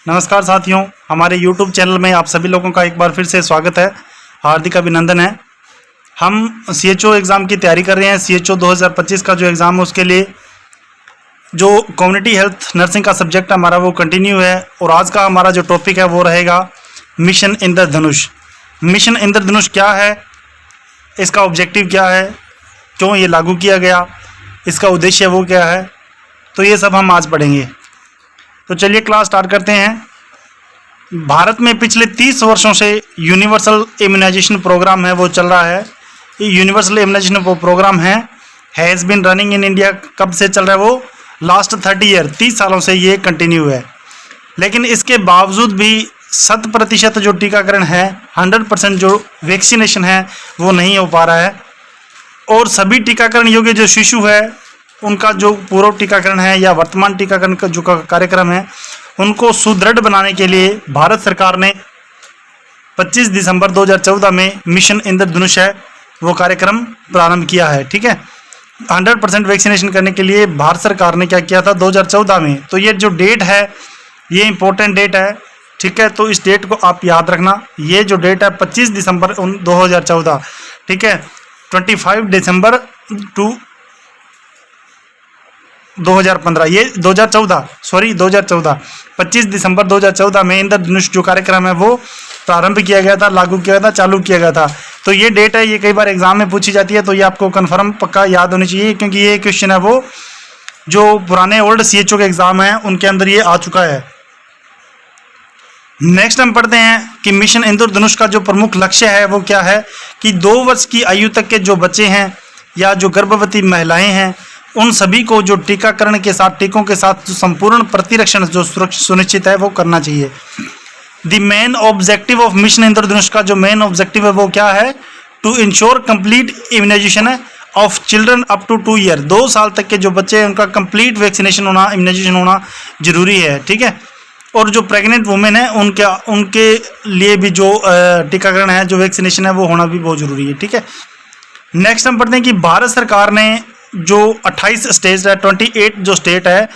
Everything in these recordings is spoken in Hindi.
नमस्कार साथियों, हमारे YouTube चैनल में आप सभी लोगों का एक बार फिर से स्वागत है। हार्दिक अभिनंदन है। हम CHO एग्ज़ाम की तैयारी कर रहे हैं। CHO 2025 का जो एग्ज़ाम है उसके लिए जो कम्युनिटी हेल्थ नर्सिंग का सब्जेक्ट हमारा वो कंटिन्यू है और आज का हमारा जो टॉपिक है वो रहेगा मिशन इंद्रधनुष। मिशन इंद्रधनुष क्या है, इसका ऑब्जेक्टिव क्या है, क्यों ये लागू किया गया, इसका उद्देश्य वो क्या है, तो ये सब हम आज पढ़ेंगे। तो चलिए क्लास स्टार्ट करते हैं। भारत में पिछले 30 वर्षों से यूनिवर्सल इम्यूनाइजेशन प्रोग्राम है वो चल रहा है। ये यूनिवर्सल इम्यूनाइजेशन वो programme has been running in India. कब से चल रहा है वो? लास्ट 30 ईयर, 30 सालों से ये कंटिन्यू है। लेकिन इसके बावजूद भी 100% जो टीकाकरण है, 100% जो वैक्सीनेशन है वो नहीं हो पा रहा है। और सभी टीकाकरण योग्य जो शिशु है उनका जो पूर्व टीकाकरण है या वर्तमान टीकाकरण का जो कार्यक्रम है उनको सुदृढ़ बनाने के लिए भारत सरकार ने 25 दिसंबर 2014 में मिशन इंद्रधनुष है वो कार्यक्रम प्रारंभ किया है। ठीक है, 100% वैक्सीनेशन करने के लिए भारत सरकार ने क्या किया था 2014 में। तो ये जो डेट है ये इंपॉर्टेंट डेट है। ठीक है, तो इस डेट को आप याद रखना। ये जो डेट है 25 दिसंबर 2014, ठीक है, 25 दिसंबर टू 2015, ये 2014 25 दिसंबर 2014 में इंद्रधनुष जो कार्यक्रम है वो प्रारंभ किया गया था, लागू किया गया था, चालू किया गया था। तो ये डेट है, ये कई बार एग्जाम में पूछी जाती है, तो ये आपको कंफर्म पक्का याद होनी चाहिए, क्योंकि ये क्वेश्चन है वो जो पुराने ओल्ड CHO के एग्जाम है उनके अंदर ये आ चुका है। नेक्स्ट हम पढ़ते हैं कि मिशन इंद्रधनुष का जो प्रमुख लक्ष्य है वो क्या है कि 2 वर्ष की आयु तक के जो बच्चे हैं या जो गर्भवती महिलाएं हैं उन सभी को जो टीकाकरण के साथ, टीकों के साथ जो संपूर्ण प्रतिरक्षण जो सुनिश्चित है वो करना चाहिए। The main objective of mission Indradhanush का जो मेन ऑब्जेक्टिव है वो क्या है? To ensure complete immunisation of children up to 2 year. 2 साल तक के जो बच्चे हैं उनका कंप्लीट वैक्सीनेशन होना, इम्यूनाइजेशन होना जरूरी है। ठीक है, और जो प्रेग्नेंट वुमेन है उनके लिए भी जो टीकाकरण है, जो वैक्सीनेशन है वो होना भी बहुत जरूरी है। ठीक है, नेक्स्ट हम पढ़ते हैं कि भारत सरकार ने जो 28 स्टेट है, 28 जो स्टेट है,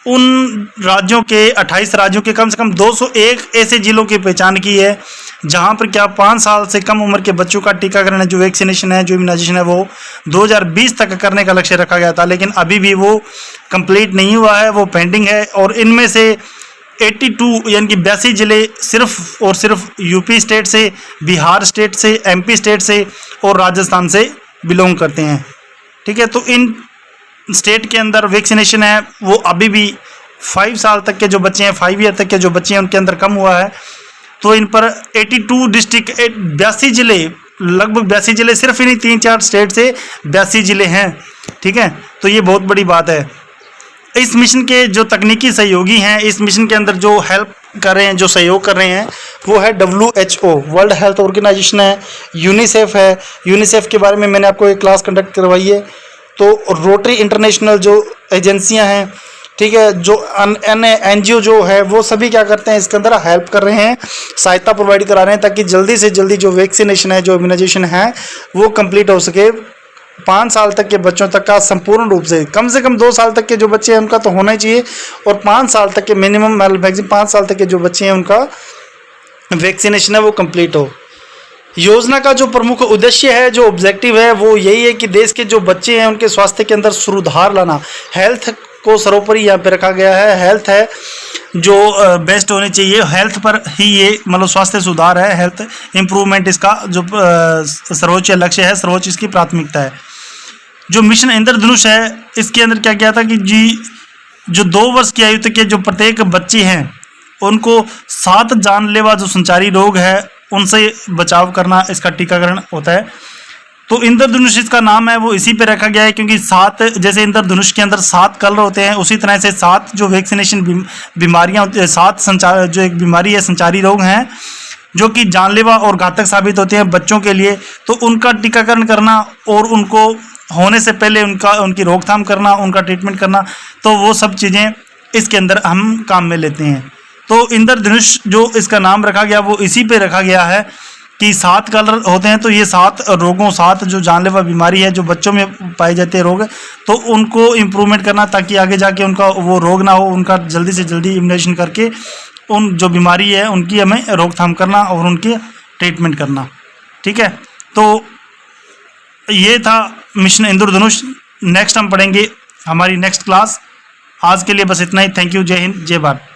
उन राज्यों के 28 राज्यों के कम से कम 201 ऐसे जिलों की पहचान की है जहां पर क्या 5 साल से कम उम्र के बच्चों का टीकाकरण है, जो वैक्सीनेशन है, जो इम्यूनाइजेशन है वो 2020 तक करने का लक्ष्य रखा गया था, लेकिन अभी भी वो कंप्लीट नहीं हुआ है, वो पेंडिंग है। और इनमें से 82 यानी कि 82 जिले सिर्फ और सिर्फ यूपी स्टेट से, बिहार स्टेट से, MP स्टेट से और राजस्थान से बिलोंग करते हैं। ठीक है, तो इन स्टेट के अंदर वैक्सीनेशन है वो अभी भी 5 साल तक के जो बच्चे हैं, 5 ईयर तक के जो बच्चे हैं उनके अंदर कम हुआ है। तो इन पर 82 डिस्ट्रिक्ट, 82 जिले, लगभग 82 जिले, सिर्फ इन्हीं 3-4 स्टेट से 82 जिले हैं। ठीक है, तो ये बहुत बड़ी बात है। इस मिशन के जो तकनीकी सहयोगी हैं, इस मिशन के अंदर जो हेल्प कर रहे हैं, जो सहयोग कर रहे हैं वो है WHO, वर्ल्ड हेल्थ ऑर्गेनाइजेशन है, यूनिसेफ है। यूनिसेफ के बारे में मैंने आपको एक क्लास कंडक्ट करवाई है। तो रोटरी इंटरनेशनल जो एजेंसियां हैं, ठीक है, जो NGO जो है वो सभी क्या करते हैं, इसके अंदर हेल्प कर रहे हैं, सहायता प्रोवाइड करा रहे हैं ताकि जल्दी से जल्दी जो वैक्सीनेशन है, जो इम्यूनाइजेशन है वो कंप्लीट हो सके। 5 साल तक के बच्चों तक का संपूर्ण रूप से, कम 2 साल तक के जो बच्चे हैं उनका तो होना ही चाहिए, और 5 साल तक के मिनिमम मैक्सिमम 5 साल तक के जो बच्चे हैं उनका वैक्सीनेशन है वो कंप्लीट हो। योजना का जो प्रमुख उद्देश्य है, जो ऑब्जेक्टिव है वो यही है कि देश के जो बच्चे हैं उनके स्वास्थ्य के अंदर सुधार लाना। हेल्थ को सर्वोपरि यहाँ पे रखा गया है। हेल्थ है जो बेस्ट होनी चाहिए, हेल्थ पर ही ये मतलब स्वास्थ्य सुधार है, हेल्थ इम्प्रूवमेंट इसका जो सर्वोच्च लक्ष्य है, सर्वोच्च इसकी प्राथमिकता है। जो मिशन इंद्रधनुष है इसके अंदर क्या किया था कि जो 2 वर्ष की आयु तक के जो प्रत्येक बच्चे हैं उनको 7 जानलेवा जो संचारी रोग है उनसे बचाव करना इसका टीकाकरण होता है। तो इंद्रधनुष इसका नाम है वो इसी पे रखा गया है, क्योंकि 7 जैसे इंद्रधनुष के अंदर 7 कलर होते हैं, उसी तरह से 7 जो वैक्सीनेशन बीमारियां, 7 संचार जो एक बीमारी है, संचारी रोग हैं जो कि जानलेवा और घातक साबित होते हैं बच्चों के लिए। तो उनका टीकाकरण करना और उनको होने से पहले उनकी रोकथाम करना, उनका ट्रीटमेंट करना, तो वो सब चीज़ें इसके अंदर हम काम में लेते हैं। तो इंद्रधनुष जो इसका नाम रखा गया वो इसी पे रखा गया है कि 7 कलर होते हैं, तो ये 7 रोगों, 7 जो जानलेवा बीमारी है जो बच्चों में पाए जाते हैं रोग, तो उनको इम्प्रूवमेंट करना ताकि आगे जाके उनका वो रोग ना हो, उनका जल्दी से जल्दी इम्यूनाइजेशन करके उन जो बीमारी है उनकी हमें रोकथाम करना और उनके ट्रीटमेंट करना। ठीक है, तो ये था मिशन इंद्रधनुष। नेक्स्ट हम पढ़ेंगे हमारी नेक्स्ट क्लास। आज के लिए बस इतना ही। Thank you. जय हिंद, जय भारत।